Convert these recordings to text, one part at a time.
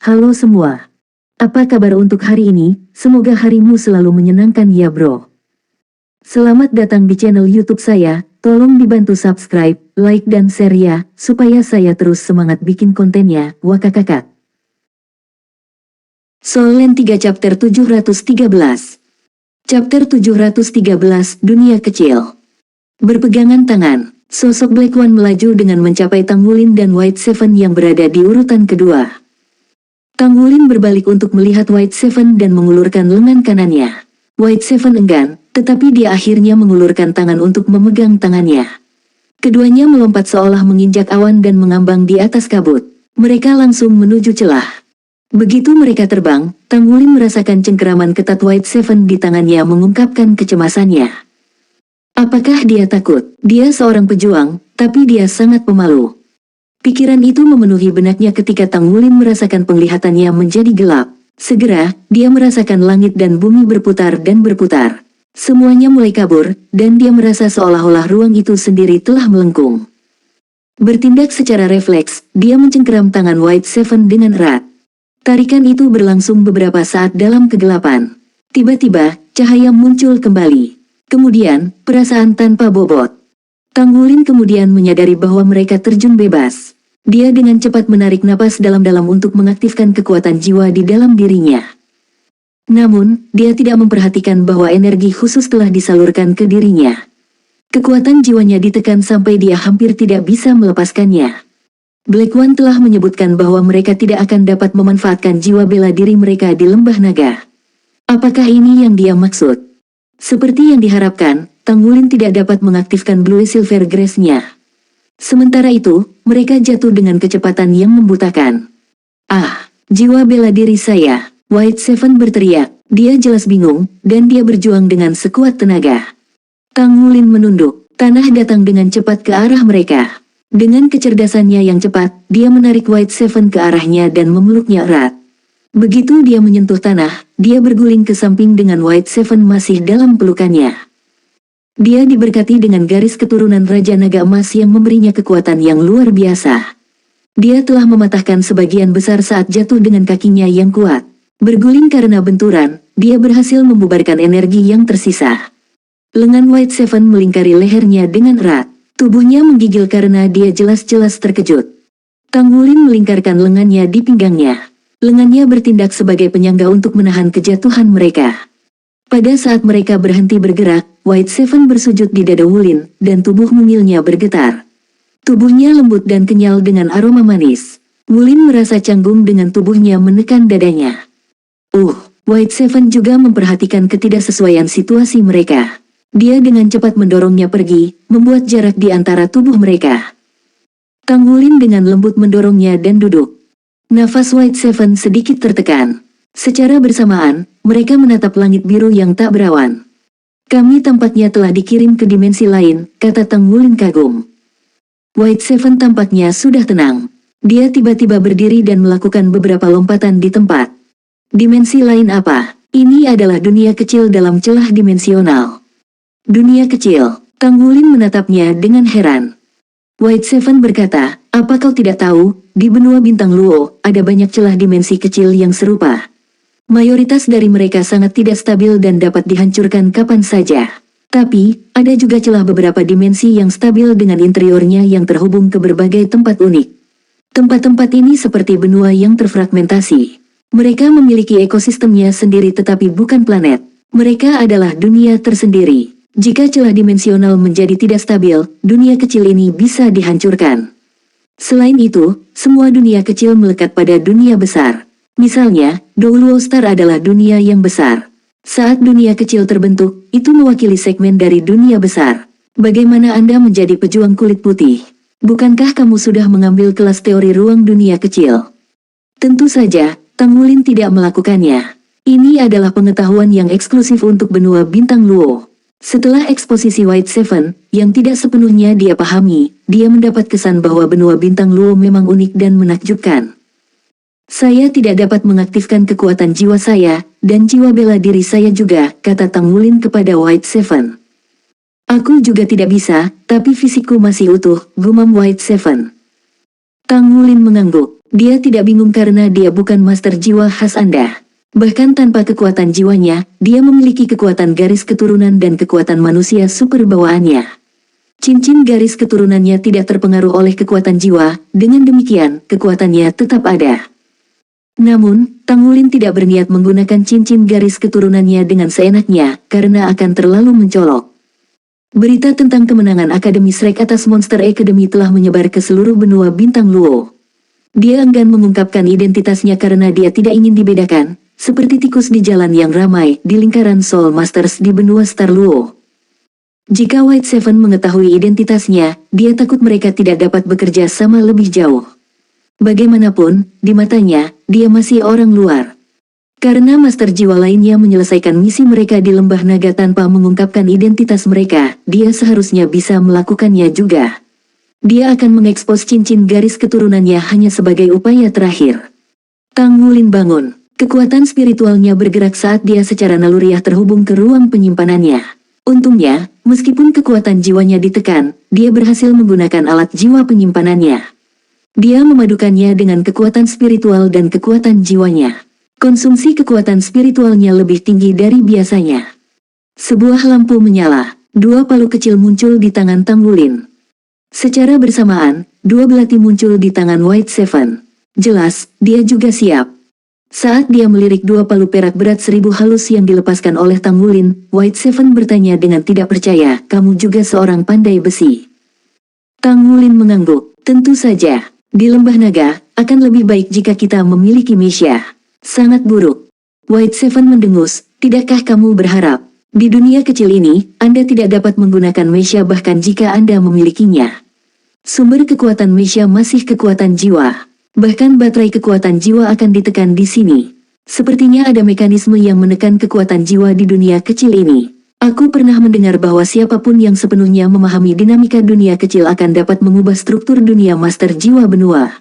Halo semua. Apa kabar untuk hari ini? Semoga harimu selalu menyenangkan ya bro. Selamat datang di channel YouTube saya. Tolong dibantu subscribe, like dan share ya, supaya saya terus semangat bikin kontennya. Wakakakak. Solen 3 chapter 713. Chapter 713, Dunia Kecil. Berpegangan tangan, sosok Black One melaju dengan mencapai Tang Wulin dan White Seven yang berada di urutan kedua. Tang Wulin berbalik untuk melihat White Seven dan mengulurkan lengan kanannya. White Seven enggan, tetapi dia akhirnya mengulurkan tangan untuk memegang tangannya. Keduanya melompat seolah menginjak awan dan mengambang di atas kabut. Mereka langsung menuju celah. Begitu mereka terbang, Tang Wulin merasakan cengkeraman ketat White Seven di tangannya mengungkapkan kecemasannya. Apakah dia takut? Dia seorang pejuang, tapi dia sangat pemalu. Pikiran itu memenuhi benaknya ketika Tang Wulin merasakan penglihatannya menjadi gelap. Segera, dia merasakan langit dan bumi berputar dan berputar. Semuanya mulai kabur, dan dia merasa seolah-olah ruang itu sendiri telah melengkung. Bertindak secara refleks, dia mencengkeram tangan White Seven dengan erat. Tarikan itu berlangsung beberapa saat dalam kegelapan. Tiba-tiba, cahaya muncul kembali. Kemudian, perasaan tanpa bobot. Tang Wulin kemudian menyadari bahwa mereka terjun bebas. Dia dengan cepat menarik napas dalam-dalam untuk mengaktifkan kekuatan jiwa di dalam dirinya. Namun, dia tidak memperhatikan bahwa energi khusus telah disalurkan ke dirinya. Kekuatan jiwanya ditekan sampai dia hampir tidak bisa melepaskannya. Black One telah menyebutkan bahwa mereka tidak akan dapat memanfaatkan jiwa bela diri mereka di lembah naga. Apakah ini yang dia maksud? Seperti yang diharapkan, Tang Wulin tidak dapat mengaktifkan Blue Silver Grace-nya. Sementara itu, mereka jatuh dengan kecepatan yang membutakan. Ah, jiwa bela diri saya, White Seven berteriak. Dia jelas bingung, dan dia berjuang dengan sekuat tenaga. Tang Wulin menunduk, tanah datang dengan cepat ke arah mereka. Dengan kecerdasannya yang cepat, dia menarik White Seven ke arahnya dan memeluknya erat. Begitu dia menyentuh tanah, dia berguling ke samping dengan White Seven masih dalam pelukannya. Dia diberkati dengan garis keturunan Raja Naga Emas yang memberinya kekuatan yang luar biasa. Dia telah mematahkan sebagian besar saat jatuh dengan kakinya yang kuat. Berguling karena benturan, dia berhasil membubarkan energi yang tersisa. Lengan White Seven melingkari lehernya dengan erat. Tubuhnya menggigil karena dia jelas-jelas terkejut. Tang Wulin melingkarkan lengannya di pinggangnya. Lengannya bertindak sebagai penyangga untuk menahan kejatuhan mereka. Pada saat mereka berhenti bergerak, White Seven bersujud di dada Wulin, dan tubuh mungilnya bergetar. Tubuhnya lembut dan kenyal dengan aroma manis. Wulin merasa canggung dengan tubuhnya menekan dadanya. White Seven juga memperhatikan ketidaksesuaian situasi mereka. Dia dengan cepat mendorongnya pergi, membuat jarak di antara tubuh mereka. Tang Wulin dengan lembut mendorongnya dan duduk. Nafas White Seven sedikit tertekan. Secara bersamaan, mereka menatap langit biru yang tak berawan. Kami tampaknya telah dikirim ke dimensi lain, kata Tang Wulin kagum. White Seven tampaknya sudah tenang. Dia tiba-tiba berdiri dan melakukan beberapa lompatan di tempat. Dimensi lain apa? Ini adalah dunia kecil dalam celah dimensional. Dunia kecil, Tang Wulin menatapnya dengan heran. White Seven berkata, apa kau tidak tahu, di benua bintang Luo, ada banyak celah dimensi kecil yang serupa. Mayoritas dari mereka sangat tidak stabil dan dapat dihancurkan kapan saja. Tapi, ada juga celah beberapa dimensi yang stabil dengan interiornya yang terhubung ke berbagai tempat unik. Tempat-tempat ini seperti benua yang terfragmentasi. Mereka memiliki ekosistemnya sendiri tetapi bukan planet. Mereka adalah dunia tersendiri. Jika celah dimensional menjadi tidak stabil, dunia kecil ini bisa dihancurkan. Selain itu, semua dunia kecil melekat pada dunia besar. Misalnya, Douluo Star adalah dunia yang besar. Saat dunia kecil terbentuk, itu mewakili segmen dari dunia besar. Bagaimana Anda menjadi pejuang kulit putih? Bukankah kamu sudah mengambil kelas teori ruang dunia kecil? Tentu saja, Tang Wulin tidak melakukannya. Ini adalah pengetahuan yang eksklusif untuk benua bintang Luo. Setelah eksposisi White Seven, yang tidak sepenuhnya dia pahami, dia mendapat kesan bahwa benua bintang Luo memang unik dan menakjubkan. Saya tidak dapat mengaktifkan kekuatan jiwa saya, dan jiwa bela diri saya juga, kata Tang Wulin kepada White Seven. Aku juga tidak bisa, tapi fisikku masih utuh, gumam White Seven. Tang Wulin mengangguk. Dia tidak bingung karena dia bukan master jiwa khas Anda. Bahkan tanpa kekuatan jiwanya, dia memiliki kekuatan garis keturunan dan kekuatan manusia super bawaannya. Cincin garis keturunannya tidak terpengaruh oleh kekuatan jiwa, dengan demikian, kekuatannya tetap ada. Namun, Tang Wulin tidak berniat menggunakan cincin garis keturunannya dengan seenaknya, karena akan terlalu mencolok. Berita tentang kemenangan Akademi Shrek atas Monster Academy telah menyebar ke seluruh benua bintang Luo. Dia enggan mengungkapkan identitasnya karena dia tidak ingin dibedakan, seperti tikus di jalan yang ramai di lingkaran Soul Masters di benua Star Luo. Jika White Seven mengetahui identitasnya, dia takut mereka tidak dapat bekerja sama lebih jauh. Bagaimanapun, di matanya, dia masih orang luar. Karena master jiwa lainnya menyelesaikan misi mereka di lembah naga tanpa mengungkapkan identitas mereka, dia seharusnya bisa melakukannya juga. Dia akan mengekspos cincin garis keturunannya hanya sebagai upaya terakhir. Tang Wulin bangun. Kekuatan spiritualnya bergerak saat dia secara naluriah terhubung ke ruang penyimpanannya. Untungnya, meskipun kekuatan jiwanya ditekan, dia berhasil menggunakan alat jiwa penyimpanannya. Dia memadukannya dengan kekuatan spiritual dan kekuatan jiwanya. Konsumsi kekuatan spiritualnya lebih tinggi dari biasanya. Sebuah lampu menyala, dua palu kecil muncul di tangan Tang Wulin. Secara bersamaan, dua belati muncul di tangan White Seven. Jelas, dia juga siap. Saat dia melirik dua palu perak berat 1000 halus yang dilepaskan oleh Tang Wulin, White Seven bertanya dengan tidak percaya, "Kamu juga seorang pandai besi?" Tang Wulin mengangguk, "Tentu saja. Di lembah naga, akan lebih baik jika kita memiliki Misha." "Sangat buruk." White Seven mendengus, "Tidakkah kamu berharap? Di dunia kecil ini, Anda tidak dapat menggunakan Misha bahkan jika Anda memilikinya. Sumber kekuatan Misha masih kekuatan jiwa. Bahkan baterai kekuatan jiwa akan ditekan di sini. Sepertinya ada mekanisme yang menekan kekuatan jiwa di dunia kecil ini. Aku pernah mendengar bahwa siapapun yang sepenuhnya memahami dinamika dunia kecil akan dapat mengubah struktur dunia master jiwa benua."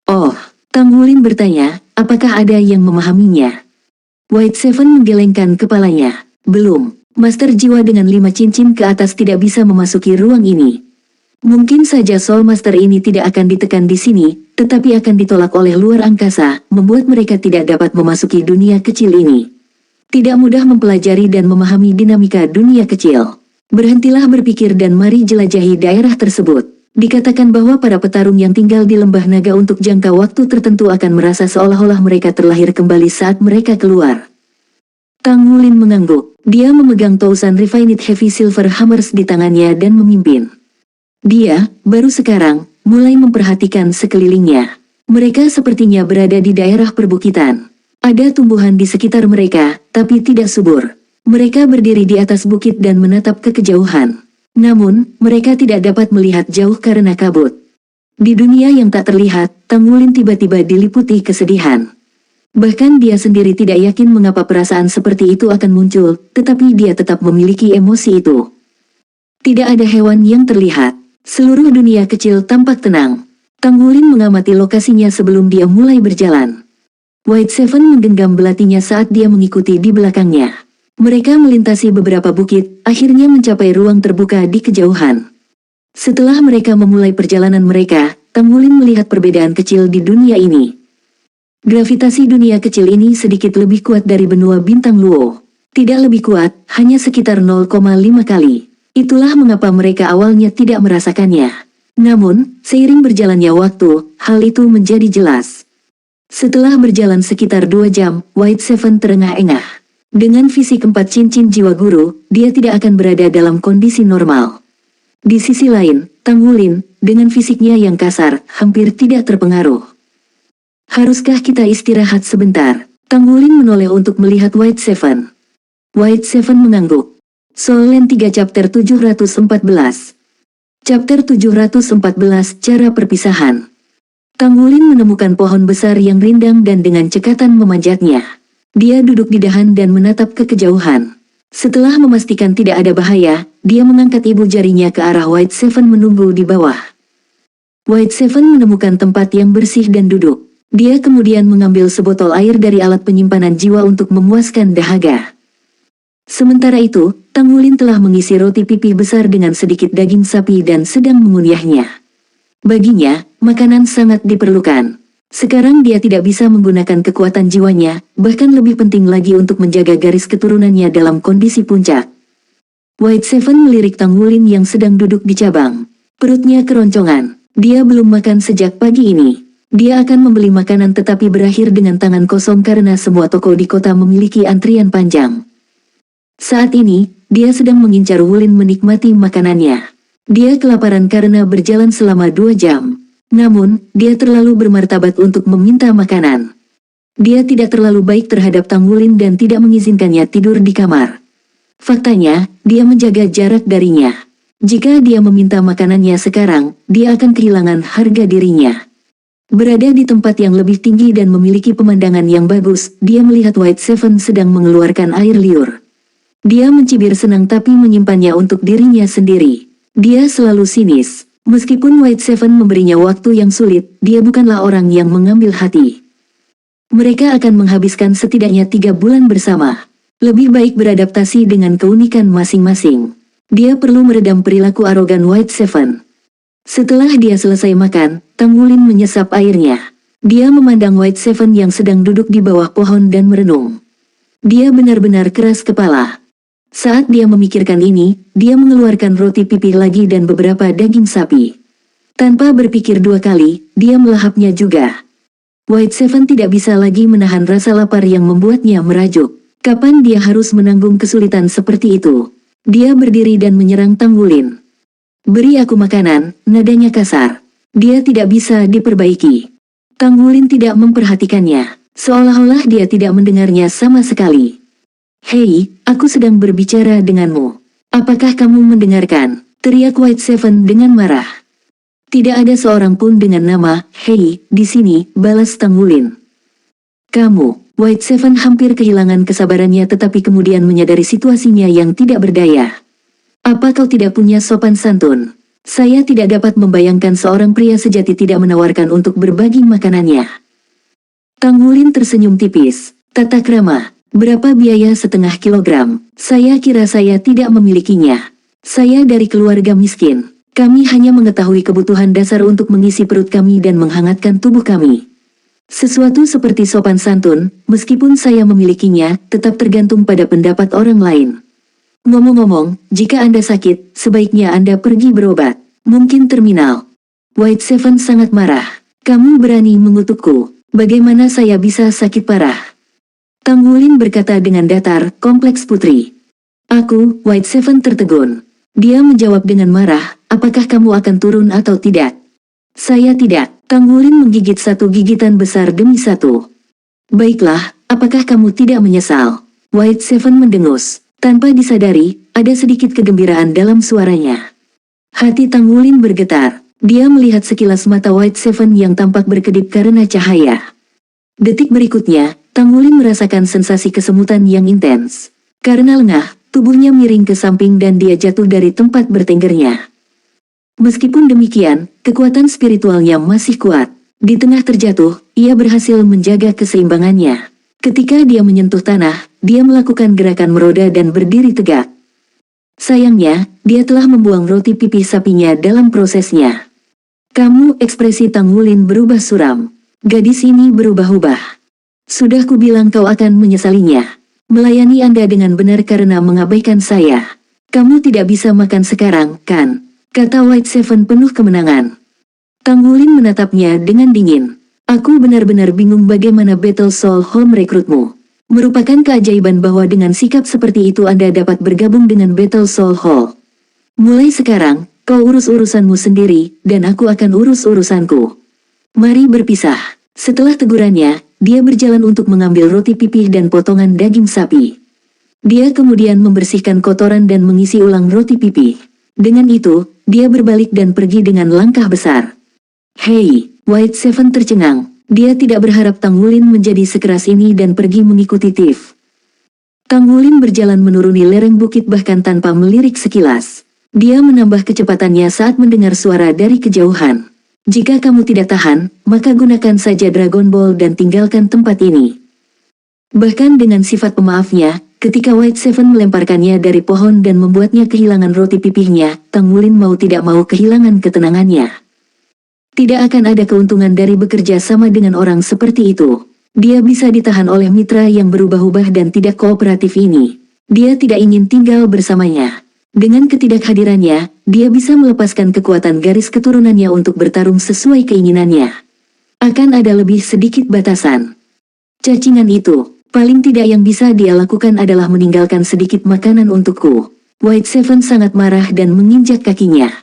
"Oh," Tang Wulin bertanya, "apakah ada yang memahaminya?" White Seven menggelengkan kepalanya. "Belum. Master jiwa dengan 5 cincin ke atas tidak bisa memasuki ruang ini. Mungkin saja Soul Master ini tidak akan ditekan di sini, tetapi akan ditolak oleh luar angkasa, membuat mereka tidak dapat memasuki dunia kecil ini. Tidak mudah mempelajari dan memahami dinamika dunia kecil. Berhentilah berpikir dan mari jelajahi daerah tersebut." Dikatakan bahwa para petarung yang tinggal di lembah naga untuk jangka waktu tertentu akan merasa seolah-olah mereka terlahir kembali saat mereka keluar. Tang Wulin mengangguk. Dia memegang Thousand Refined Heavy Silver Hammers di tangannya dan memimpin. Dia, baru sekarang, mulai memperhatikan sekelilingnya. Mereka sepertinya berada di daerah perbukitan. Ada tumbuhan di sekitar mereka, tapi tidak subur. Mereka berdiri di atas bukit dan menatap ke kejauhan. Namun, mereka tidak dapat melihat jauh karena kabut. Di dunia yang tak terlihat, Tang Wulin tiba-tiba diliputi kesedihan. Bahkan dia sendiri tidak yakin mengapa perasaan seperti itu akan muncul, tetapi dia tetap memiliki emosi itu. Tidak ada hewan yang terlihat. Seluruh dunia kecil tampak tenang. Tang Wulin mengamati lokasinya sebelum dia mulai berjalan. White Seven menggenggam belatinya saat dia mengikuti di belakangnya. Mereka melintasi beberapa bukit, akhirnya mencapai ruang terbuka di kejauhan. Setelah mereka memulai perjalanan mereka, Tang Wulin melihat perbedaan kecil di dunia ini. Gravitasi dunia kecil ini sedikit lebih kuat dari benua bintang Luo. Tidak lebih kuat, hanya sekitar 0,5 kali. Itulah mengapa mereka awalnya tidak merasakannya. Namun, seiring berjalannya waktu, hal itu menjadi jelas. Setelah berjalan sekitar 2 jam, White Seven terengah-engah. Dengan fisik 4 cincin jiwa guru, dia tidak akan berada dalam kondisi normal. Di sisi lain, Tang Wulin, dengan fisiknya yang kasar, hampir tidak terpengaruh. "Haruskah kita istirahat sebentar?" Tang Wulin menoleh untuk melihat White Seven. White Seven mengangguk. Soul Land 3 Chapter 714. Chapter 714 Cara Perpisahan. Tang Wulin menemukan pohon besar yang rindang dan dengan cekatan memanjatnya. Dia duduk di dahan dan menatap ke kejauhan. Setelah memastikan tidak ada bahaya, dia mengangkat ibu jarinya ke arah White Seven menunggu di bawah. White Seven menemukan tempat yang bersih dan duduk. Dia kemudian mengambil sebotol air dari alat penyimpanan jiwa untuk memuaskan dahaga. Sementara itu, Tang Wulin telah mengisi roti pipih besar dengan sedikit daging sapi dan sedang mengunyahnya. Baginya, makanan sangat diperlukan. Sekarang dia tidak bisa menggunakan kekuatan jiwanya, bahkan lebih penting lagi untuk menjaga garis keturunannya dalam kondisi puncak. White Seven melirik Tang Wulin yang sedang duduk di cabang. Perutnya keroncongan. Dia belum makan sejak pagi ini. Dia akan membeli makanan tetapi berakhir dengan tangan kosong karena semua toko di kota memiliki antrian panjang. Saat ini, dia sedang mengincar Wulin menikmati makanannya. Dia kelaparan karena berjalan selama 2 jam. Namun, dia terlalu bermartabat untuk meminta makanan. Dia tidak terlalu baik terhadap Tang Wulin dan tidak mengizinkannya tidur di kamar. Faktanya, dia menjaga jarak darinya. Jika dia meminta makanannya sekarang, dia akan kehilangan harga dirinya. Berada di tempat yang lebih tinggi dan memiliki pemandangan yang bagus, dia melihat White Seven sedang mengeluarkan air liur. Dia mencibir senang tapi menyimpannya untuk dirinya sendiri. Dia selalu sinis. Meskipun White Seven memberinya waktu yang sulit, dia bukanlah orang yang mengambil hati. Mereka akan menghabiskan setidaknya 3 bulan bersama. Lebih baik beradaptasi dengan keunikan masing-masing. Dia perlu meredam perilaku arogan White Seven. Setelah dia selesai makan, Tang Wulin menyesap airnya. Dia memandang White Seven yang sedang duduk di bawah pohon dan merenung. Dia benar-benar keras kepala. Saat dia memikirkan ini, dia mengeluarkan roti pipih lagi dan beberapa daging sapi. Tanpa berpikir 2 kali, dia melahapnya juga. White Seven tidak bisa lagi menahan rasa lapar yang membuatnya merajuk. Kapan dia harus menanggung kesulitan seperti itu? Dia berdiri dan menyerang Tang Wulin. Beri aku makanan, nadanya kasar. Dia tidak bisa diperbaiki. Tang Wulin tidak memperhatikannya, seolah-olah dia tidak mendengarnya sama sekali. Hei, aku sedang berbicara denganmu. Apakah kamu mendengarkan? Teriak White Seven dengan marah. Tidak ada seorang pun dengan nama Hei di sini, balas Tang Wulin. Kamu, White Seven hampir kehilangan kesabarannya tetapi kemudian menyadari situasinya yang tidak berdaya. Apa kau tidak punya sopan santun? Saya tidak dapat membayangkan seorang pria sejati tidak menawarkan untuk berbagi makanannya. Tang Wulin tersenyum tipis. Tata krama. Berapa biaya 0,5 kilogram? Saya kira saya tidak memilikinya. Saya dari keluarga miskin. Kami hanya mengetahui kebutuhan dasar untuk mengisi perut kami dan menghangatkan tubuh kami. Sesuatu seperti sopan santun, meskipun saya memilikinya, tetap tergantung pada pendapat orang lain. Ngomong-ngomong, jika Anda sakit, sebaiknya Anda pergi berobat. Mungkin terminal. White Seven sangat marah. Kamu berani mengutukku. Bagaimana saya bisa sakit parah? Tang Wulin berkata dengan datar, kompleks putri. Aku, White Seven tertegun. Dia menjawab dengan marah, apakah kamu akan turun atau tidak? Saya tidak. Tang Wulin menggigit satu gigitan besar demi satu. Baiklah, apakah kamu tidak menyesal? White Seven mendengus. Tanpa disadari, ada sedikit kegembiraan dalam suaranya. Hati Tang Wulin bergetar. Dia melihat sekilas mata White Seven yang tampak berkedip karena cahaya. Detik berikutnya, Tang Wulin merasakan sensasi kesemutan yang intens. Karena lengah, tubuhnya miring ke samping dan dia jatuh dari tempat bertenggernya. Meskipun demikian, kekuatan spiritualnya masih kuat. Di tengah terjatuh, ia berhasil menjaga keseimbangannya. Ketika dia menyentuh tanah, dia melakukan gerakan meroda dan berdiri tegak. Sayangnya, dia telah membuang roti pipih sapinya dalam prosesnya. Kamu, ekspresi Tang Wulin berubah suram. Gadis ini berubah-ubah. Sudah kubilang kau akan menyesalinya. Melayani Anda dengan benar karena mengabaikan saya. Kamu tidak bisa makan sekarang, kan? Kata White Seven penuh kemenangan. Tang Wulin menatapnya dengan dingin. Aku benar-benar bingung bagaimana Battle Soul Hall merekrutmu. Merupakan keajaiban bahwa dengan sikap seperti itu Anda dapat bergabung dengan Battle Soul Hall. Mulai sekarang, kau urus urusanmu sendiri, dan aku akan urus urusanku. Mari berpisah. Setelah tegurannya, dia berjalan untuk mengambil roti pipih dan potongan daging sapi. Dia kemudian membersihkan kotoran dan mengisi ulang roti pipih. Dengan itu, dia berbalik dan pergi dengan langkah besar. Hei, White Seven tercengang. Dia tidak berharap Tang Wulin menjadi sekeras ini dan pergi mengikuti Tiff. Tang Wulin berjalan menuruni lereng bukit bahkan tanpa melirik sekilas. Dia menambah kecepatannya saat mendengar suara dari kejauhan. Jika kamu tidak tahan, maka gunakan saja Dragon Ball dan tinggalkan tempat ini. Bahkan dengan sifat pemaafnya, ketika White Seven melemparkannya dari pohon dan membuatnya kehilangan roti pipihnya, Tang Wulin mau tidak mau kehilangan ketenangannya. Tidak akan ada keuntungan dari bekerja sama dengan orang seperti itu. Dia bisa ditahan oleh mitra yang berubah-ubah dan tidak kooperatif ini. Dia tidak ingin tinggal bersamanya. Dengan ketidakhadirannya, dia bisa melepaskan kekuatan garis keturunannya untuk bertarung sesuai keinginannya. Akan ada lebih sedikit batasan. Cacingan itu, paling tidak yang bisa dia lakukan adalah meninggalkan sedikit makanan untukku. White Seven sangat marah dan menginjak kakinya.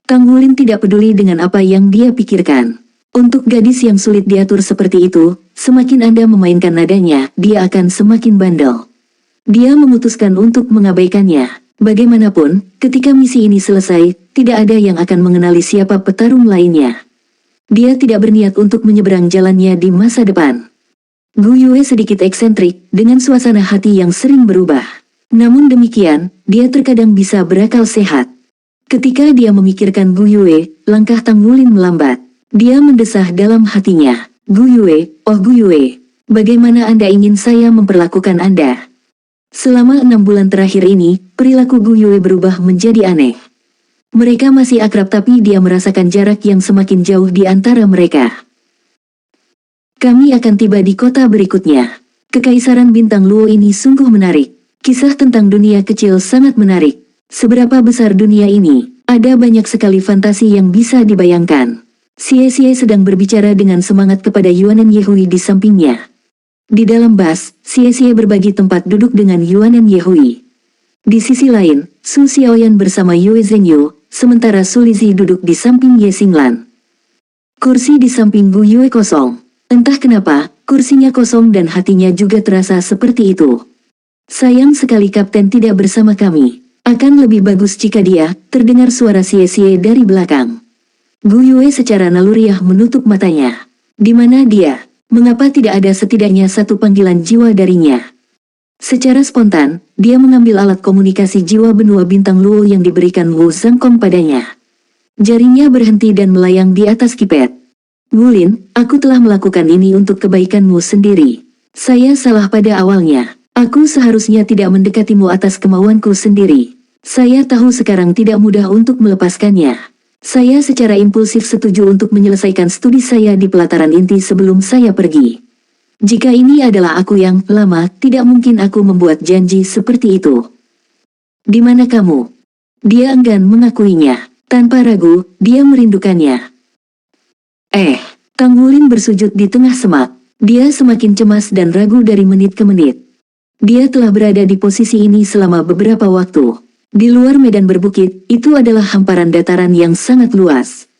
Kang Wulin tidak peduli dengan apa yang dia pikirkan. Untuk gadis yang sulit diatur seperti itu, semakin Anda memainkan nadanya, dia akan semakin bandel. Dia memutuskan untuk mengabaikannya. Bagaimanapun, ketika misi ini selesai, tidak ada yang akan mengenali siapa petarung lainnya. Dia tidak berniat untuk menyeberang jalannya di masa depan. Gu Yue sedikit eksentrik, dengan suasana hati yang sering berubah. Namun demikian, dia terkadang bisa berakal sehat. Ketika dia memikirkan Gu Yue, langkah Tang Wulin melambat. Dia mendesah dalam hatinya. Gu Yue, oh Gu Yue, bagaimana Anda ingin saya memperlakukan Anda? Selama 6 bulan terakhir ini, perilaku Gu Yue berubah menjadi aneh. Mereka masih akrab tapi dia merasakan jarak yang semakin jauh di antara mereka. Kami akan tiba di kota berikutnya. Kekaisaran Bintang Luo ini sungguh menarik. Kisah tentang dunia kecil sangat menarik. Seberapa besar dunia ini, ada banyak sekali fantasi yang bisa dibayangkan. Xie sedang berbicara dengan semangat kepada Yuanen Yehui di sampingnya. Di dalam bus, Xie berbagi tempat duduk dengan Yuanen Yehui. Di sisi lain, Su Xiaoyan bersama Yue Zhengyu, sementara Su Lizi duduk di samping Ye Xinglan. Kursi di samping Gu Yue kosong. Entah kenapa, kursinya kosong dan hatinya juga terasa seperti itu. Sayang sekali Kapten tidak bersama kami. Akan lebih bagus jika dia, terdengar suara Xie dari belakang. Gu Yue secara naluriah menutup matanya. Di mana dia? Mengapa tidak ada setidaknya satu panggilan jiwa darinya? Secara spontan, dia mengambil alat komunikasi jiwa benua bintang Luo yang diberikan Wu Zhangkong padanya. Jarinya berhenti dan melayang di atas kipet. Wulin, aku telah melakukan ini untuk kebaikanmu sendiri. Saya salah pada awalnya. Aku seharusnya tidak mendekatimu atas kemauanku sendiri. Saya tahu sekarang tidak mudah untuk melepaskannya. Saya secara impulsif setuju untuk menyelesaikan studi saya di pelataran inti sebelum saya pergi. Jika ini adalah aku yang lama, tidak mungkin aku membuat janji seperti itu. Di mana kamu? Dia enggan mengakuinya. Tanpa ragu, dia merindukannya. Kang Wulin bersujud di tengah semak. Dia semakin cemas dan ragu dari menit ke menit. Dia telah berada di posisi ini selama beberapa waktu. Di luar medan berbukit, itu adalah hamparan dataran yang sangat luas.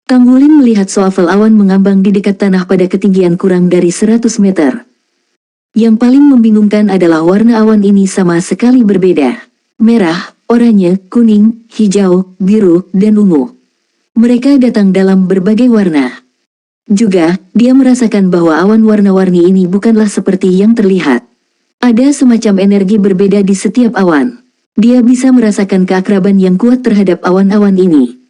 Kang Wulin melihat seafel awan mengambang di dekat tanah pada ketinggian kurang dari 100 meter. Yang paling membingungkan adalah warna awan ini sama sekali berbeda. Merah, oranye, kuning, hijau, biru, dan ungu. Mereka datang dalam berbagai warna. Juga, dia merasakan bahwa awan warna-warni ini bukanlah seperti yang terlihat. Ada semacam energi berbeda di setiap awan. Dia bisa merasakan keakraban yang kuat terhadap awan-awan ini.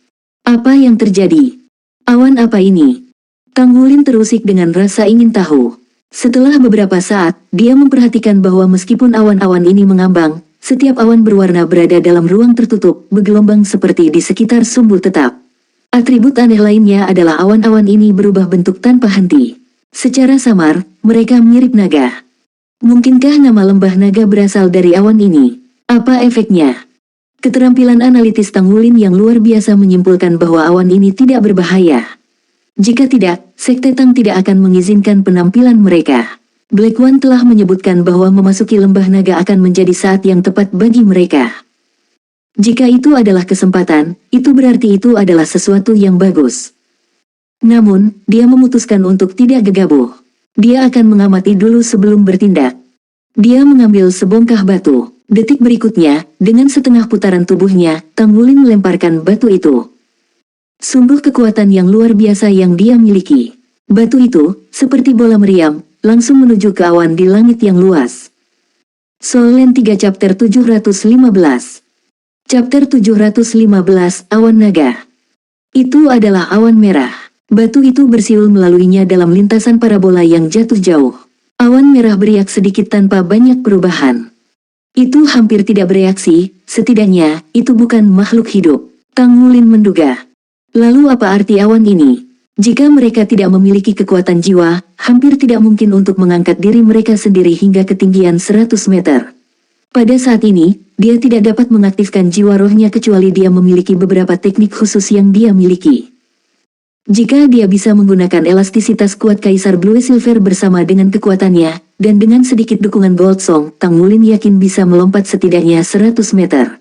Apa yang terjadi? Awan apa ini? Kang Wulin terusik dengan rasa ingin tahu. Setelah beberapa saat, dia memperhatikan bahwa meskipun awan-awan ini mengambang, setiap awan berwarna berada dalam ruang tertutup, bergelombang seperti di sekitar sumbu tetap. Atribut aneh lainnya adalah awan-awan ini berubah bentuk tanpa henti. Secara samar, mereka mirip naga. Mungkinkah nama lembah naga berasal dari awan ini? Apa efeknya? Keterampilan analitis Tang Wulin yang luar biasa menyimpulkan bahwa awan ini tidak berbahaya. Jika tidak, Sekte Tang tidak akan mengizinkan penampilan mereka. Black One telah menyebutkan bahwa memasuki lembah naga akan menjadi saat yang tepat bagi mereka. Jika itu adalah kesempatan, itu berarti itu adalah sesuatu yang bagus. Namun, dia memutuskan untuk tidak gegabah. Dia akan mengamati dulu sebelum bertindak. Dia mengambil sebongkah batu. Detik berikutnya, dengan setengah putaran tubuhnya, Tang Wulin melemparkan batu itu. Sungguh kekuatan yang luar biasa yang dia miliki. Batu itu, seperti bola meriam, langsung menuju ke awan di langit yang luas. Soul Land 3 Chapter 715. Chapter 715 Awan Naga. Itu adalah awan merah. Batu itu bersiul melaluinya dalam lintasan parabola yang jatuh jauh. Awan merah beriak sedikit tanpa banyak perubahan. Itu hampir tidak bereaksi, setidaknya, itu bukan makhluk hidup. Tang Wulin menduga. Lalu apa arti awan ini? Jika mereka tidak memiliki kekuatan jiwa, hampir tidak mungkin untuk mengangkat diri mereka sendiri hingga ketinggian 100 meter. Pada saat ini, dia tidak dapat mengaktifkan jiwa rohnya kecuali dia memiliki beberapa teknik khusus yang dia miliki. Jika dia bisa menggunakan elastisitas kuat Kaisar Blue Silver bersama dengan kekuatannya, dan dengan sedikit dukungan Gold Song, Tang Wulin yakin bisa melompat setidaknya 100 meter.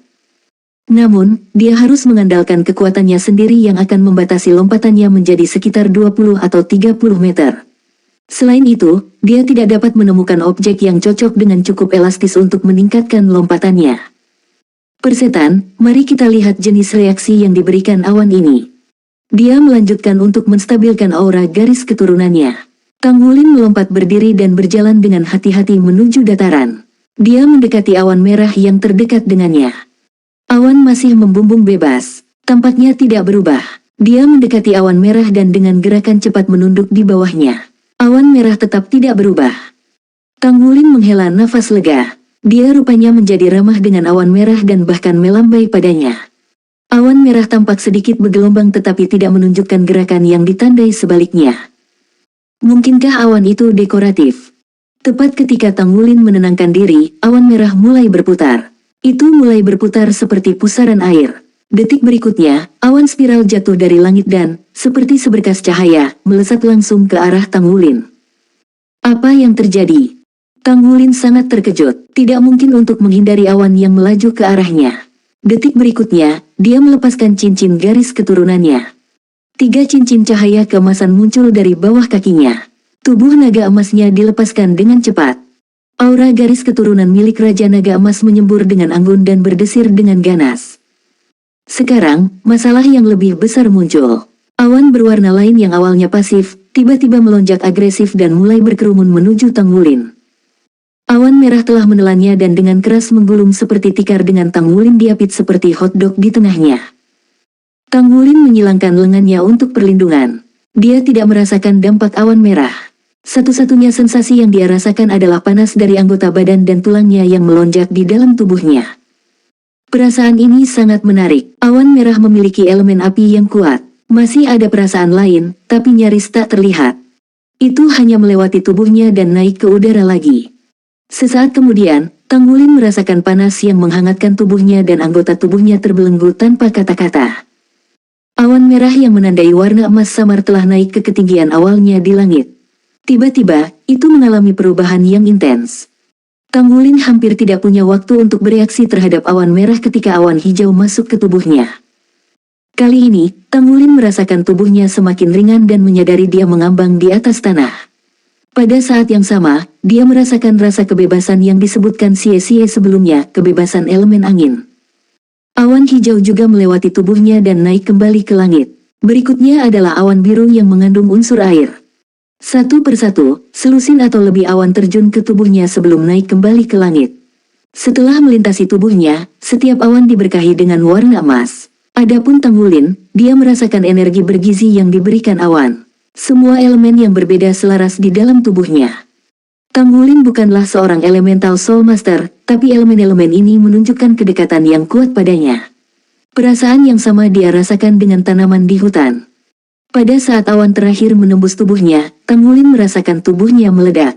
Namun, dia harus mengandalkan kekuatannya sendiri yang akan membatasi lompatannya menjadi sekitar 20 atau 30 meter. Selain itu, dia tidak dapat menemukan objek yang cocok dengan cukup elastis untuk meningkatkan lompatannya. Persetan, mari kita lihat jenis reaksi yang diberikan awan ini. Dia melanjutkan untuk menstabilkan aura garis keturunannya. Tang Wulin melompat berdiri dan berjalan dengan hati-hati menuju dataran. Dia mendekati awan merah yang terdekat dengannya. Awan masih membumbung bebas, tampaknya tidak berubah. Dia mendekati awan merah dan dengan gerakan cepat menunduk di bawahnya. Awan merah tetap tidak berubah. Tang Wulin menghela nafas lega. Dia rupanya menjadi ramah dengan awan merah dan bahkan melambai padanya. Awan merah tampak sedikit bergelombang tetapi tidak menunjukkan gerakan yang ditandai sebaliknya. Mungkinkah awan itu dekoratif? Tepat ketika Tang Wulin menenangkan diri, awan merah mulai berputar. Itu mulai berputar seperti pusaran air. Detik berikutnya, awan spiral jatuh dari langit dan, seperti seberkas cahaya, melesat langsung ke arah Tang Wulin. Apa yang terjadi? Tang Wulin sangat terkejut, tidak mungkin untuk menghindari awan yang melaju ke arahnya. Detik berikutnya, dia melepaskan cincin garis keturunannya. 3 cincin cahaya keemasan muncul dari bawah kakinya. Tubuh naga emasnya dilepaskan dengan cepat. Aura garis keturunan milik Raja Naga Emas menyembur dengan anggun dan berdesir dengan ganas. Sekarang, masalah yang lebih besar muncul. Awan berwarna lain yang awalnya pasif, tiba-tiba melonjak agresif dan mulai berkerumun menuju Tang Wulin. Awan merah telah menelannya dan dengan keras menggulung seperti tikar dengan Tang Wulin diapit seperti hotdog di tengahnya. Tang Wulin menyilangkan lengannya untuk perlindungan. Dia tidak merasakan dampak awan merah. Satu-satunya sensasi yang dia rasakan adalah panas dari anggota badan dan tulangnya yang melonjak di dalam tubuhnya. Perasaan ini sangat menarik. Awan merah memiliki elemen api yang kuat. Masih ada perasaan lain, tapi nyaris tak terlihat. Itu hanya melewati tubuhnya dan naik ke udara lagi. Sesaat kemudian, Tang Wulin merasakan panas yang menghangatkan tubuhnya dan anggota tubuhnya terbelenggu tanpa kata-kata. Awan merah yang menandai warna emas samar telah naik ke ketinggian awalnya di langit. Tiba-tiba, itu mengalami perubahan yang intens. Tang Wulin hampir tidak punya waktu untuk bereaksi terhadap awan merah ketika awan hijau masuk ke tubuhnya. Kali ini, Tang Wulin merasakan tubuhnya semakin ringan dan menyadari dia mengambang di atas tanah. Pada saat yang sama, dia merasakan rasa kebebasan yang disebutkan Xie sebelumnya, kebebasan elemen angin. Awan hijau juga melewati tubuhnya dan naik kembali ke langit. Berikutnya adalah awan biru yang mengandung unsur air. Satu persatu, selusin atau lebih awan terjun ke tubuhnya sebelum naik kembali ke langit. Setelah melintasi tubuhnya, setiap awan diberkahi dengan warna emas. Adapun Tang Wulin, dia merasakan energi bergizi yang diberikan awan. Semua elemen yang berbeda selaras di dalam tubuhnya. Tang Wulin bukanlah seorang elemental soul master, tapi elemen-elemen ini menunjukkan kedekatan yang kuat padanya. Perasaan yang sama dia rasakan dengan tanaman di hutan. Pada saat awan terakhir menembus tubuhnya, Tang Wulin merasakan tubuhnya meledak.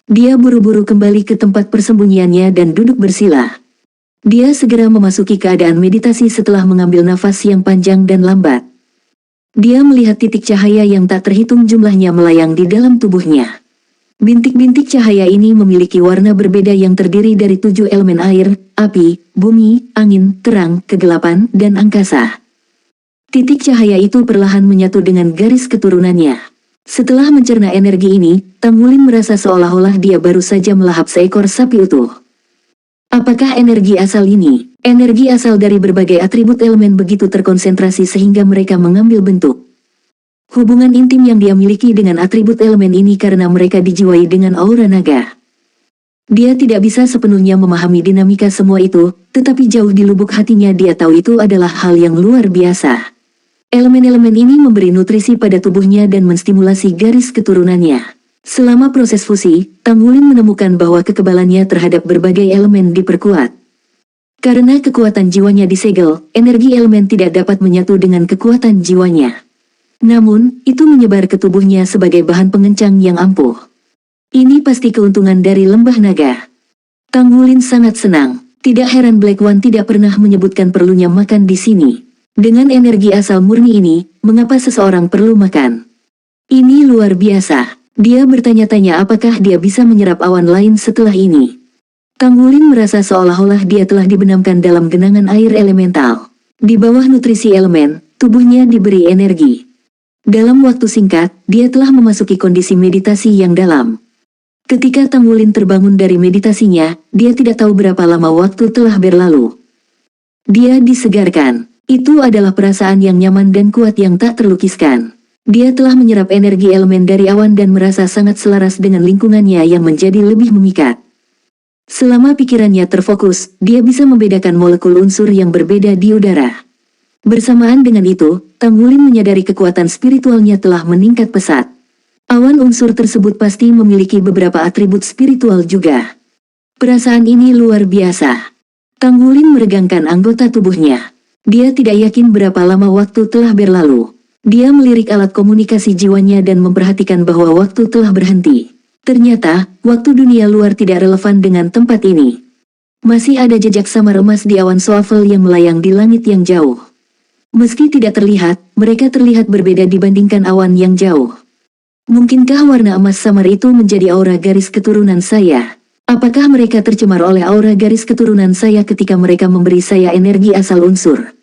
Dia buru-buru kembali ke tempat persembunyiannya dan duduk bersila. Dia segera memasuki keadaan meditasi setelah mengambil nafas yang panjang dan lambat. Dia melihat titik cahaya yang tak terhitung jumlahnya melayang di dalam tubuhnya. Bintik-bintik cahaya ini memiliki warna berbeda yang terdiri dari 7 elemen air, api, bumi, angin, terang, kegelapan, dan angkasa. Titik cahaya itu perlahan menyatu dengan garis keturunannya. Setelah mencerna energi ini, Tang Wulin merasa seolah-olah dia baru saja melahap seekor sapi utuh. Apakah energi asal ini? Energi asal dari berbagai atribut elemen begitu terkonsentrasi sehingga mereka mengambil bentuk. Hubungan intim yang dia miliki dengan atribut elemen ini karena mereka dijiwai dengan aura naga. Dia tidak bisa sepenuhnya memahami dinamika semua itu, tetapi jauh di lubuk hatinya dia tahu itu adalah hal yang luar biasa. Elemen-elemen ini memberi nutrisi pada tubuhnya dan menstimulasi garis keturunannya. Selama proses fusi, Tang Wulin menemukan bahwa kekebalannya terhadap berbagai elemen diperkuat. Karena kekuatan jiwanya disegel, energi elemen tidak dapat menyatu dengan kekuatan jiwanya. Namun, itu menyebar ke tubuhnya sebagai bahan pengencang yang ampuh. Ini pasti keuntungan dari lembah naga. Tang Wulin sangat senang. Tidak heran Black One tidak pernah menyebutkan perlunya makan di sini. Dengan energi asal murni ini, mengapa seseorang perlu makan? Ini luar biasa. Dia bertanya-tanya apakah dia bisa menyerap awan lain setelah ini. Tang Wulin merasa seolah-olah dia telah dibenamkan dalam genangan air elemental. Di bawah nutrisi elemen, tubuhnya diberi energi. Dalam waktu singkat, dia telah memasuki kondisi meditasi yang dalam. Ketika Tang Wulin terbangun dari meditasinya, dia tidak tahu berapa lama waktu telah berlalu. Dia disegarkan. Itu adalah perasaan yang nyaman dan kuat yang tak terlukiskan. Dia telah menyerap energi elemen dari awan dan merasa sangat selaras dengan lingkungannya yang menjadi lebih memikat. Selama pikirannya terfokus, dia bisa membedakan molekul unsur yang berbeda di udara. Bersamaan dengan itu, Tang Wulin menyadari kekuatan spiritualnya telah meningkat pesat. Awan unsur tersebut pasti memiliki beberapa atribut spiritual juga. Perasaan ini luar biasa. Tang Wulin meregangkan anggota tubuhnya. Dia tidak yakin berapa lama waktu telah berlalu. Dia melirik alat komunikasi jiwanya dan memperhatikan bahwa waktu telah berhenti. Ternyata, waktu dunia luar tidak relevan dengan tempat ini. Masih ada jejak samar emas di awan swavel yang melayang di langit yang jauh. Meski tidak terlihat, mereka terlihat berbeda dibandingkan awan yang jauh. Mungkinkah warna emas samar itu menjadi aura garis keturunan saya? Apakah mereka tercemar oleh aura garis keturunan saya ketika mereka memberi saya energi asal unsur?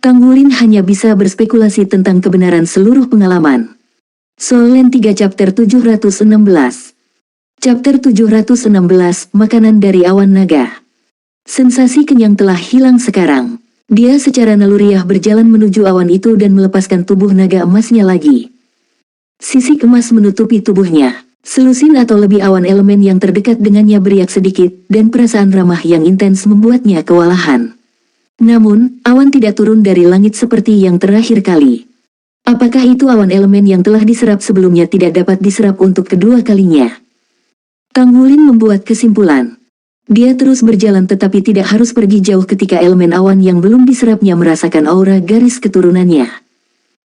Tang Wulin hanya bisa berspekulasi tentang kebenaran seluruh pengalaman. Soul Land 3 Chapter 716. Chapter 716, Makanan dari Awan Naga. Sensasi kenyang telah hilang sekarang. Dia secara naluriah berjalan menuju awan itu dan melepaskan tubuh naga emasnya lagi. Sisik emas menutupi tubuhnya. Selusin atau lebih awan elemen yang terdekat dengannya beriak sedikit, dan perasaan ramah yang intens membuatnya kewalahan. Namun, awan tidak turun dari langit seperti yang terakhir kali. Apakah itu awan elemen yang telah diserap sebelumnya tidak dapat diserap untuk kedua kalinya? Tang Wulin membuat kesimpulan. Dia terus berjalan tetapi tidak harus pergi jauh ketika elemen awan yang belum diserapnya merasakan aura garis keturunannya.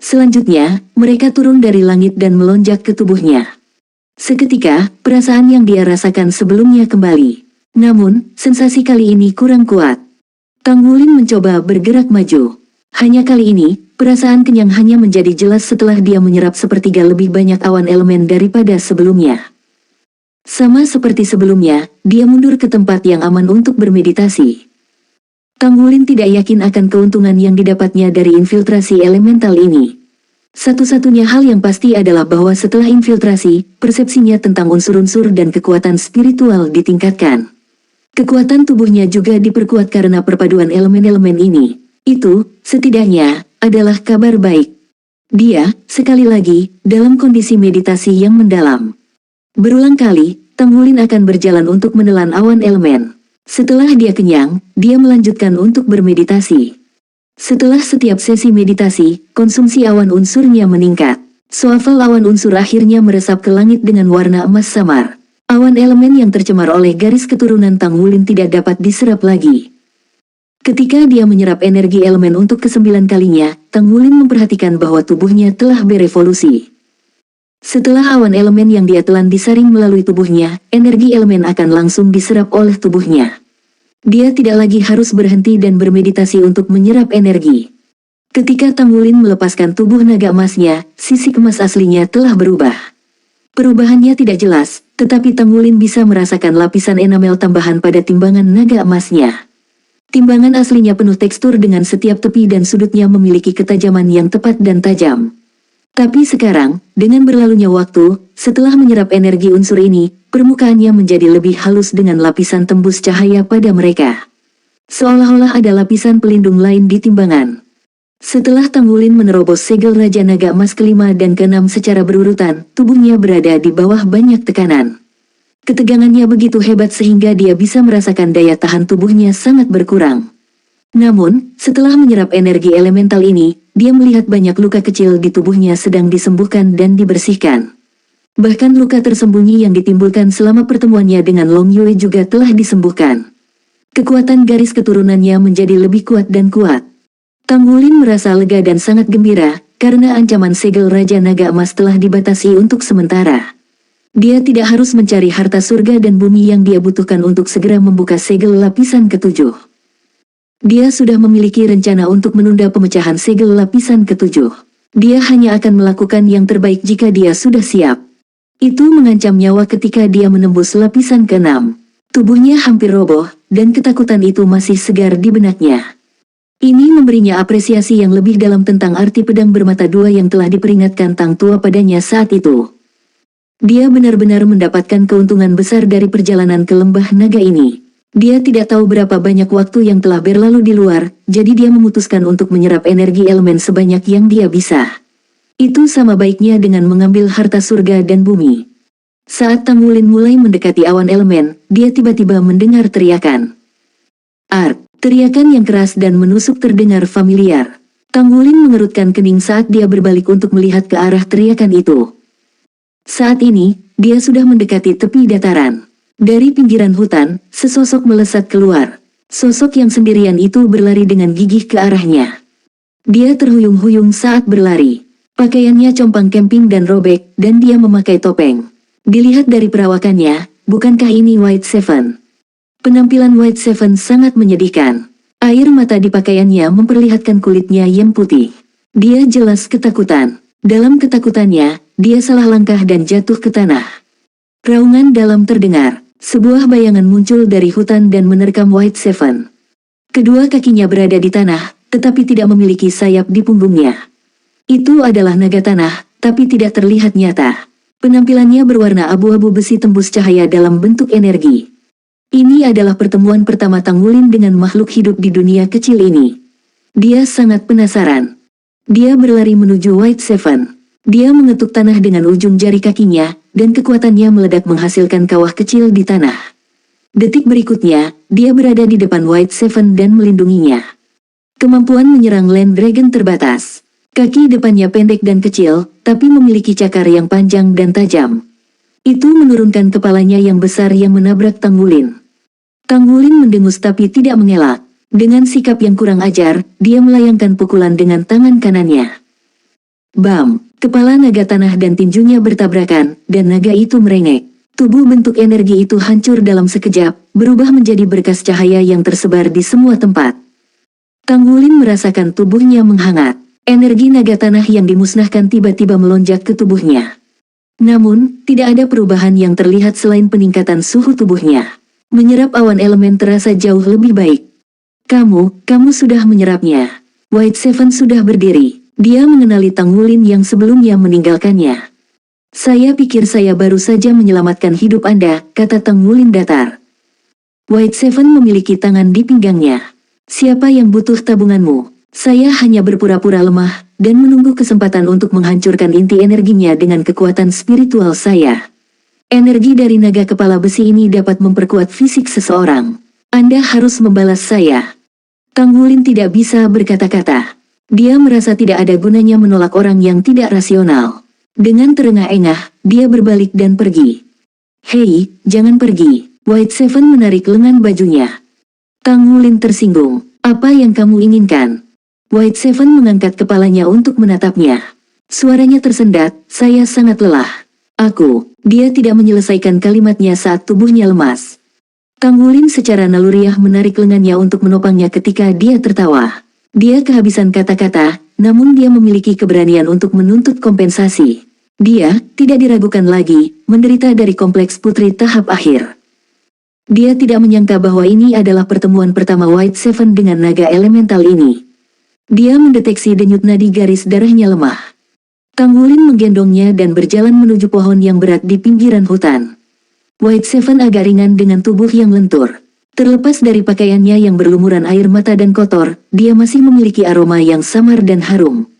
Selanjutnya, mereka turun dari langit dan melonjak ke tubuhnya. Seketika, perasaan yang dia rasakan sebelumnya kembali. Namun, sensasi kali ini kurang kuat. Tang Wulin mencoba bergerak maju. Hanya kali ini, perasaan kenyang hanya menjadi jelas setelah dia menyerap sepertiga lebih banyak awan elemen daripada sebelumnya. Sama seperti sebelumnya, dia mundur ke tempat yang aman untuk bermeditasi. Tang Wulin tidak yakin akan keuntungan yang didapatnya dari infiltrasi elemental ini. Satu-satunya hal yang pasti adalah bahwa setelah infiltrasi, persepsinya tentang unsur-unsur dan kekuatan spiritual ditingkatkan. Kekuatan tubuhnya juga diperkuat karena perpaduan elemen-elemen ini. Itu, setidaknya, adalah kabar baik. Dia, sekali lagi, dalam kondisi meditasi yang mendalam. Berulang kali, Tang Wulin akan berjalan untuk menelan awan elemen. Setelah dia kenyang, dia melanjutkan untuk bermeditasi. Setelah setiap sesi meditasi, konsumsi awan unsurnya meningkat. Swavel awan unsur akhirnya meresap ke langit dengan warna emas samar. Awan elemen yang tercemar oleh garis keturunan Tang Wulin tidak dapat diserap lagi. Ketika dia menyerap energi elemen untuk ke-9 kalinya, Tang Wulin memperhatikan bahwa tubuhnya telah berevolusi. Setelah awan elemen yang dia telan disaring melalui tubuhnya, energi elemen akan langsung diserap oleh tubuhnya. Dia tidak lagi harus berhenti dan bermeditasi untuk menyerap energi. Ketika Tang Wulin melepaskan tubuh naga emasnya, sisik emas aslinya telah berubah. Perubahannya tidak jelas, tetapi Tang Wulin bisa merasakan lapisan enamel tambahan pada timbangan naga emasnya. Timbangan aslinya penuh tekstur dengan setiap tepi dan sudutnya memiliki ketajaman yang tepat dan tajam. Tapi sekarang, dengan berlalunya waktu, setelah menyerap energi unsur ini, permukaannya menjadi lebih halus dengan lapisan tembus cahaya pada mereka. Seolah-olah ada lapisan pelindung lain di timbangan. Setelah Tang Wulin menerobos segel Raja Naga Emas ke-5 dan ke-6 secara berurutan, tubuhnya berada di bawah banyak tekanan. Ketegangannya begitu hebat sehingga dia bisa merasakan daya tahan tubuhnya sangat berkurang. Namun, setelah menyerap energi elemental ini, dia melihat banyak luka kecil di tubuhnya sedang disembuhkan dan dibersihkan. Bahkan luka tersembunyi yang ditimbulkan selama pertemuannya dengan Long Yue juga telah disembuhkan. Kekuatan garis keturunannya menjadi lebih kuat dan kuat. Tang Wulin merasa lega dan sangat gembira, karena ancaman segel Raja Naga Emas telah dibatasi untuk sementara. Dia tidak harus mencari harta surga dan bumi yang dia butuhkan untuk segera membuka segel lapisan ketujuh. Dia sudah memiliki rencana untuk menunda pemecahan segel lapisan ketujuh. Dia hanya akan melakukan yang terbaik jika dia sudah siap. Itu mengancam nyawa ketika dia menembus lapisan ke-6. Tubuhnya hampir roboh, dan ketakutan itu masih segar di benaknya. Ini memberinya apresiasi yang lebih dalam tentang arti pedang bermata dua yang telah diperingatkan Tang Tua padanya saat itu. Dia benar-benar mendapatkan keuntungan besar dari perjalanan ke lembah naga ini. Dia tidak tahu berapa banyak waktu yang telah berlalu di luar, jadi dia memutuskan untuk menyerap energi elemen sebanyak yang dia bisa. Itu sama baiknya dengan mengambil harta surga dan bumi. Saat Tang Wulin mulai mendekati awan elemen, dia tiba-tiba mendengar teriakan. Ark! Teriakan yang keras dan menusuk terdengar familiar. Tang Wulin mengerutkan kening saat dia berbalik untuk melihat ke arah teriakan itu. Saat ini, dia sudah mendekati tepi dataran. Dari pinggiran hutan, sesosok melesat keluar. Sosok yang sendirian itu berlari dengan gigih ke arahnya. Dia terhuyung-huyung saat berlari. Pakaiannya compang camping dan robek, dan dia memakai topeng. Dilihat dari perawakannya, bukankah ini White Seven? Penampilan White Seven sangat menyedihkan. Air mata di pakaiannya memperlihatkan kulitnya yang putih. Dia jelas ketakutan. Dalam ketakutannya, dia salah langkah dan jatuh ke tanah. Raungan dalam terdengar. Sebuah bayangan muncul dari hutan dan menerkam White Seven. Kedua kakinya berada di tanah, tetapi tidak memiliki sayap di punggungnya. Itu adalah naga tanah, tapi tidak terlihat nyata. Penampilannya berwarna abu-abu besi tembus cahaya dalam bentuk energi. Ini adalah pertemuan pertama Tang Wulin dengan makhluk hidup di dunia kecil ini. Dia sangat penasaran. Dia berlari menuju White Seven. Dia mengetuk tanah dengan ujung jari kakinya, dan kekuatannya meledak menghasilkan kawah kecil di tanah. Detik berikutnya, dia berada di depan White Seven dan melindunginya. Kemampuan menyerang Land Dragon terbatas. Kaki depannya pendek dan kecil, tapi memiliki cakar yang panjang dan tajam. Itu menurunkan kepalanya yang besar yang menabrak Tang Wulin. Tang Wulin mendengus tapi tidak mengelak. Dengan sikap yang kurang ajar, dia melayangkan pukulan dengan tangan kanannya. Bam! Kepala naga tanah dan tinjunya bertabrakan, dan naga itu merengek. Tubuh bentuk energi itu hancur dalam sekejap, berubah menjadi berkas cahaya yang tersebar di semua tempat. Tang Wulin merasakan tubuhnya menghangat. Energi naga tanah yang dimusnahkan tiba-tiba melonjak ke tubuhnya. Namun, tidak ada perubahan yang terlihat selain peningkatan suhu tubuhnya. Menyerap awan elemen terasa jauh lebih baik. Kamu sudah menyerapnya. White Seven sudah berdiri. Dia mengenali Tang Wulin yang sebelumnya meninggalkannya. Saya pikir saya baru saja menyelamatkan hidup Anda, kata Tang Wulin datar. White Seven memiliki tangan di pinggangnya. Siapa yang butuh tabunganmu? Saya hanya berpura-pura lemah, dan menunggu kesempatan untuk menghancurkan inti energinya dengan kekuatan spiritual saya. Energi dari naga kepala besi ini dapat memperkuat fisik seseorang. Anda harus membalas saya. Tang Wulin tidak bisa berkata-kata. Dia merasa tidak ada gunanya menolak orang yang tidak rasional. Dengan terengah-engah, dia berbalik dan pergi. Hei, jangan pergi. White Seven menarik lengan bajunya. Tang Wulin tersinggung. Apa yang kamu inginkan? White Seven mengangkat kepalanya untuk menatapnya. Suaranya tersendat, saya sangat lelah. Dia tidak menyelesaikan kalimatnya saat tubuhnya lemas. Tang Wulin secara naluriah menarik lengannya untuk menopangnya ketika dia tertawa. Dia kehabisan kata-kata, namun dia memiliki keberanian untuk menuntut kompensasi. Dia tidak diragukan lagi, menderita dari kompleks putri tahap akhir. Dia tidak menyangka bahwa ini adalah pertemuan pertama White Seven dengan naga elemental ini. Dia mendeteksi denyut nadi garis darahnya lemah. Tang Wulin menggendongnya dan berjalan menuju pohon yang berat di pinggiran hutan. White Seven agak ringan dengan tubuh yang lentur. Terlepas dari pakaiannya yang berlumuran air mata dan kotor, dia masih memiliki aroma yang samar dan harum.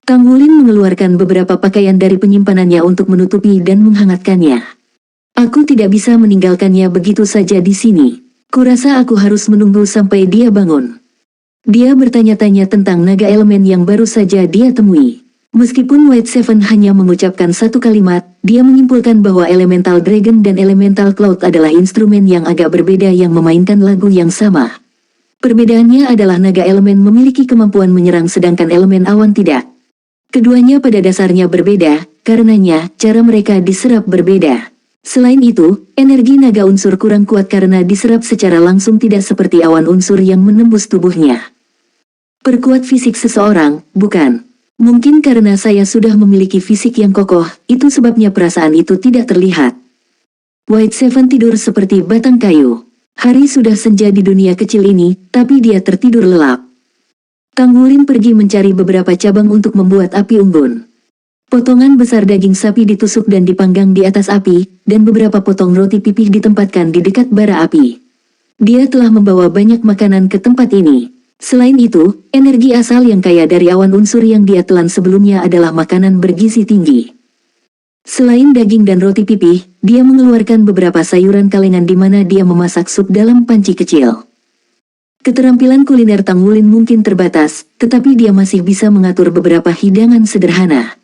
Tang Wulin mengeluarkan beberapa pakaian dari penyimpanannya untuk menutupi dan menghangatkannya. Aku tidak bisa meninggalkannya begitu saja di sini. Kurasa aku harus menunggu sampai dia bangun. Dia bertanya-tanya tentang naga elemen yang baru saja dia temui. Meskipun White Seven hanya mengucapkan satu kalimat, dia menyimpulkan bahwa Elemental Dragon dan Elemental Cloud adalah instrumen yang agak berbeda yang memainkan lagu yang sama. Perbedaannya adalah naga elemen memiliki kemampuan menyerang sedangkan elemen awan tidak. Keduanya pada dasarnya berbeda, karenanya cara mereka diserap berbeda. Selain itu, energi naga unsur kurang kuat karena diserap secara langsung tidak seperti awan unsur yang menembus tubuhnya. Perkuat fisik seseorang, bukan. Mungkin karena saya sudah memiliki fisik yang kokoh, itu sebabnya perasaan itu tidak terlihat. White Seven tidur seperti batang kayu. Hari sudah senja di dunia kecil ini, tapi dia tertidur lelap. Tang Wulin pergi mencari beberapa cabang untuk membuat api unggun. Potongan besar daging sapi ditusuk dan dipanggang di atas api, dan beberapa potong roti pipih ditempatkan di dekat bara api. Dia telah membawa banyak makanan ke tempat ini. Selain itu, energi asal yang kaya dari awan unsur yang dia telan sebelumnya adalah makanan bergizi tinggi. Selain daging dan roti pipih, dia mengeluarkan beberapa sayuran kalengan di mana dia memasak sup dalam panci kecil. Keterampilan kuliner Tang Wulin mungkin terbatas, tetapi dia masih bisa mengatur beberapa hidangan sederhana.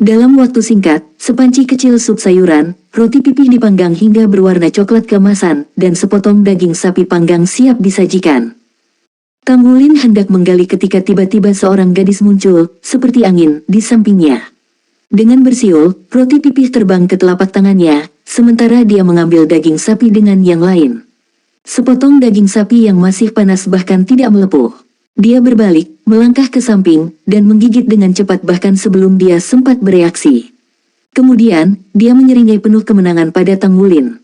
Dalam waktu singkat, sepanci kecil sup sayuran, roti pipih dipanggang hingga berwarna coklat keemasan, dan sepotong daging sapi panggang siap disajikan. Tang Wulin hendak menggali ketika tiba-tiba seorang gadis muncul, seperti angin, di sampingnya. Dengan bersiul, roti pipih terbang ke telapak tangannya, sementara dia mengambil daging sapi dengan yang lain. Sepotong daging sapi yang masih panas bahkan tidak melepuh. Dia berbalik, melangkah ke samping, dan menggigit dengan cepat bahkan sebelum dia sempat bereaksi. Kemudian, dia menyeringai penuh kemenangan pada Tang Wulin.